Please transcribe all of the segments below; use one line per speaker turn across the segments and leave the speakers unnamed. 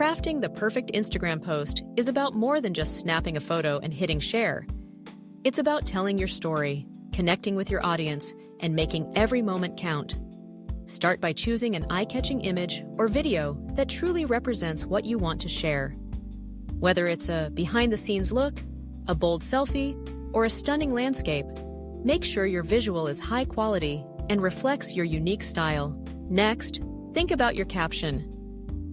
Crafting the perfect Instagram post is about more than just snapping a photo and hitting share. It's about telling your story, connecting with your audience, and making every moment count. Start by choosing an eye-catching image or video that truly represents what you want to share. Whether it's a behind-the-scenes look, a bold selfie, or a stunning landscape, make sure your visual is high quality and reflects your unique style. Next, think about your caption.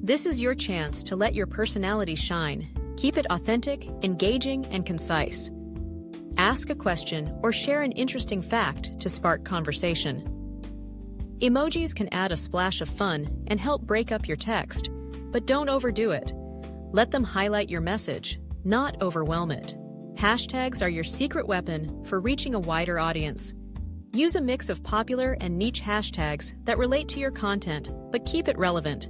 This is your chance to let your personality shine. Keep it authentic, engaging, and concise. Ask a question or share an interesting fact to spark conversation. Emojis can add a splash of fun and help break up your text, but don't overdo it. Let them highlight your message, not overwhelm it. Hashtags are your secret weapon for reaching a wider audience. Use a mix of popular and niche hashtags that relate to your content, but keep it relevant.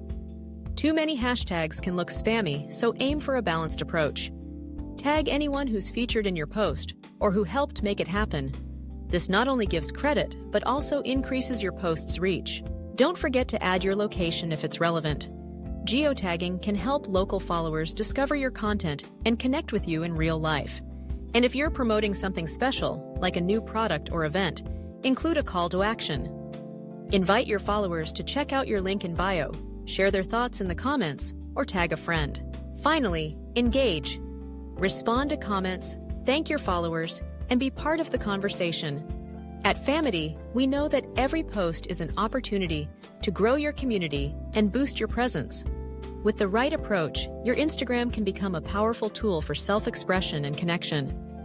Too many hashtags can look spammy, so aim for a balanced approach. Tag anyone who's featured in your post or who helped make it happen. This not only gives credit, but also increases your post's reach. Don't forget to add your location if it's relevant. Geotagging can help local followers discover your content and connect with you in real life. And if you're promoting something special, like a new product or event, include a call to action. Invite your followers to check out your link in bio, share their thoughts in the comments, or tag a friend. Finally, engage. Respond to comments, thank your followers, and be part of the conversation. At Famety, we know that every post is an opportunity to grow your community and boost your presence. With the right approach, your Instagram can become a powerful tool for self-expression and connection.